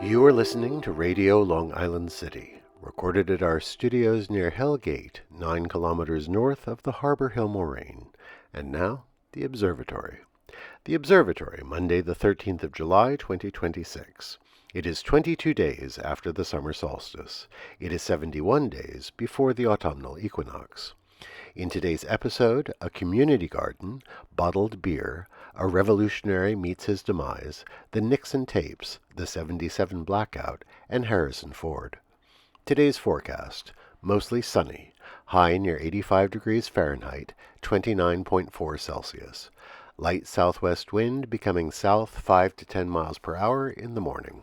You are listening to Radio Long Island City, recorded at our studios near Hell Gate, 9 kilometers north of the Harbor Hill Moraine. And now, the Observatory. The Observatory, Monday the 13th of July, 2026. It is 22 days after the summer solstice. It is 71 days before the autumnal equinox. In today's episode, a community garden, bottled beer, a revolutionary meets his demise, the Nixon tapes, the 77 blackout, and Harrison Ford. Today's forecast, mostly sunny, high near 85 degrees Fahrenheit, 29.4 Celsius. Light southwest wind becoming south 5 to 10 miles per hour in the morning.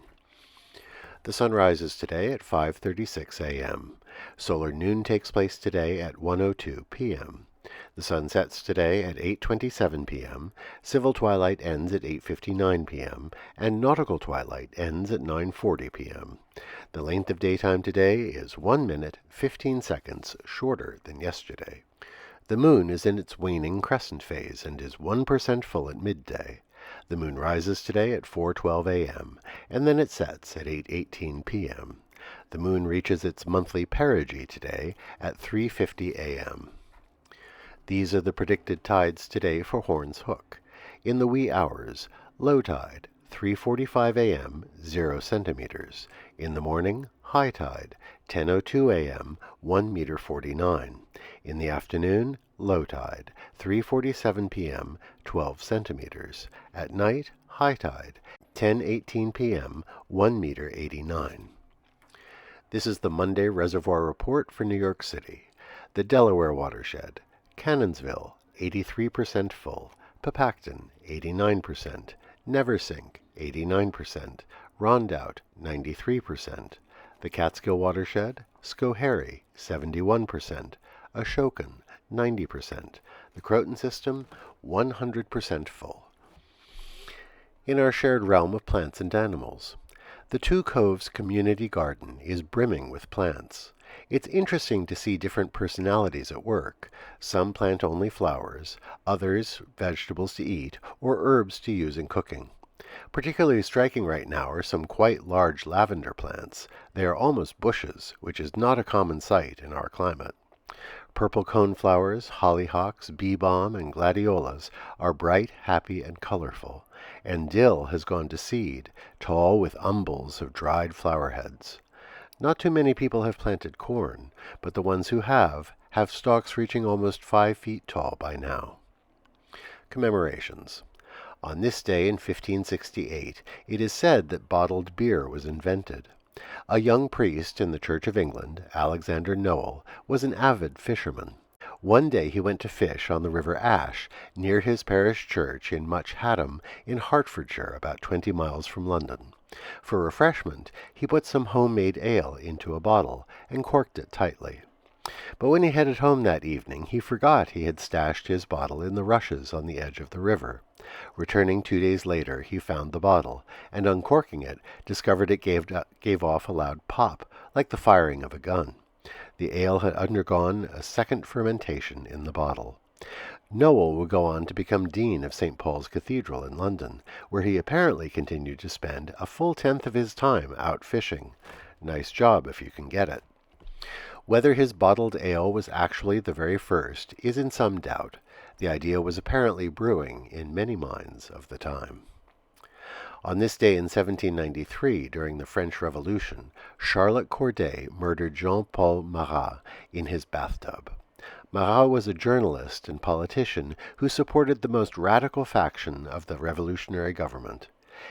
The sun rises today at 5:36 a.m. Solar noon takes place today at 1:02 p.m. The sun sets today at 8:27 p.m., civil twilight ends at 8:59 p.m., and nautical twilight ends at 9:40 p.m. The length of daytime today is 1 minute, 15 seconds shorter than yesterday. The moon is in its waning crescent phase and is 1% full at midday. The moon rises today at 4:12 a.m., and then it sets at 8:18 p.m. The moon reaches its monthly perigee today at 3:50 a.m. These are the predicted tides today for Horns Hook. In the wee hours, low tide, 3:45 a.m., 0 centimeters. In the morning, high tide, 10:02 a.m., 1 meter 49. In the afternoon, low tide, 3:47 p.m., 12 centimeters. At night, high tide, 10:18 p.m., 1 meter 89. This is the Monday Reservoir Report for New York City. The Delaware Watershed. Cannonsville, 83% full. Papacton, 89%. Neversink, 89%. Rondout, 93%. The Catskill Watershed. Schoharie, 71%. Ashokan, 90%. The Croton System, 100% full. In our shared realm of plants and animals, the Two Coves Community Garden is brimming with plants. It's interesting to see different personalities at work. Some plant only flowers, others vegetables to eat, or herbs to use in cooking. Particularly striking right now are some quite large lavender plants. They are almost bushes, which is not a common sight in our climate. Purple coneflowers, hollyhocks, bee balm, and gladiolas are bright, happy, and colorful. And dill has gone to seed, tall with umbels of dried flower heads. Not too many people have planted corn, but the ones who have stalks reaching almost 5 feet tall by now. Commemorations. On this day in 1568, it is said that bottled beer was invented. A young priest in the Church of England, Alexander Noel, was an avid fisherman. One day he went to fish on the River Ash, near his parish church in Much Haddam in Hertfordshire, about 20 miles from London. For refreshment, he put some homemade ale into a bottle and corked it tightly. But when he headed home that evening, he forgot he had stashed his bottle in the rushes on the edge of the river. Returning 2 days later, he found the bottle, and uncorking it, discovered it gave off a loud pop, like the firing of a gun. The ale had undergone a second fermentation in the bottle. Noel would go on to become Dean of St. Paul's Cathedral in London, where he apparently continued to spend a full tenth of his time out fishing. Nice job if you can get it. Whether his bottled ale was actually the very first is in some doubt. The idea was apparently brewing in many minds of the time. On this day in 1793, during the French Revolution, Charlotte Corday murdered Jean-Paul Marat in his bathtub. Marat was a journalist and politician who supported the most radical faction of the revolutionary government.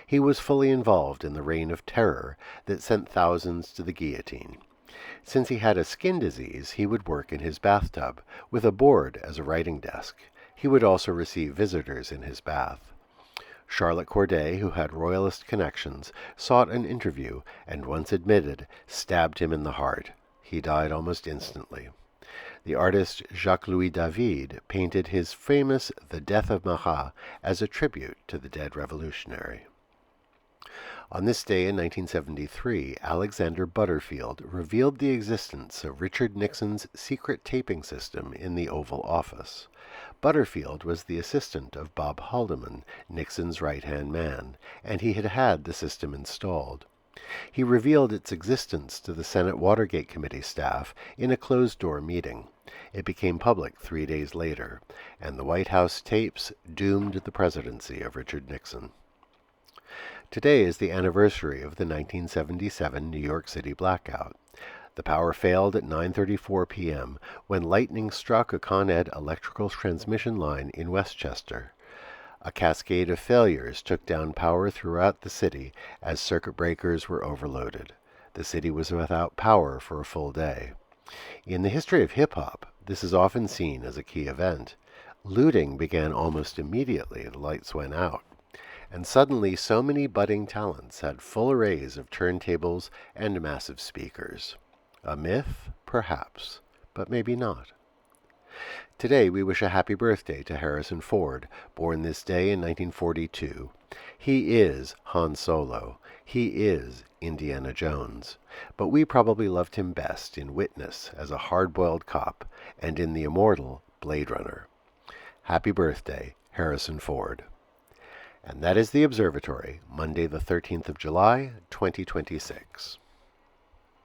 He was fully involved in the reign of terror that sent thousands to the guillotine. Since he had a skin disease, he would work in his bathtub, with a board as a writing desk. He would also receive visitors in his bath. Charlotte Corday, who had royalist connections, sought an interview and, once admitted, stabbed him in the heart. He died almost instantly. The artist Jacques-Louis David painted his famous The Death of Marat as a tribute to the dead revolutionary. On this day in 1973, Alexander Butterfield revealed the existence of Richard Nixon's secret taping system in the Oval Office. Butterfield was the assistant of Bob Haldeman, Nixon's right-hand man, and he had had the system installed. He revealed its existence to the Senate Watergate Committee staff in a closed-door meeting. It became public 3 days later, and the White House tapes doomed the presidency of Richard Nixon. Today is the anniversary of the 1977 New York City blackout. The power failed at 9:34 p.m. when lightning struck a Con Ed electrical transmission line in Westchester. A cascade of failures took down power throughout the city as circuit breakers were overloaded. The city was without power for a full day. In the history of hip-hop, this is often seen as a key event. Looting began almost immediately the lights went out. And suddenly so many budding talents had full arrays of turntables and massive speakers. A myth? Perhaps, but maybe not. Today we wish a happy birthday to Harrison Ford, born this day in 1942. He is Han Solo. He is Indiana Jones. But we probably loved him best in Witness as a hard-boiled cop and in the immortal Blade Runner. Happy birthday, Harrison Ford. And that is the Observatory, Monday the 13th of July, 2026.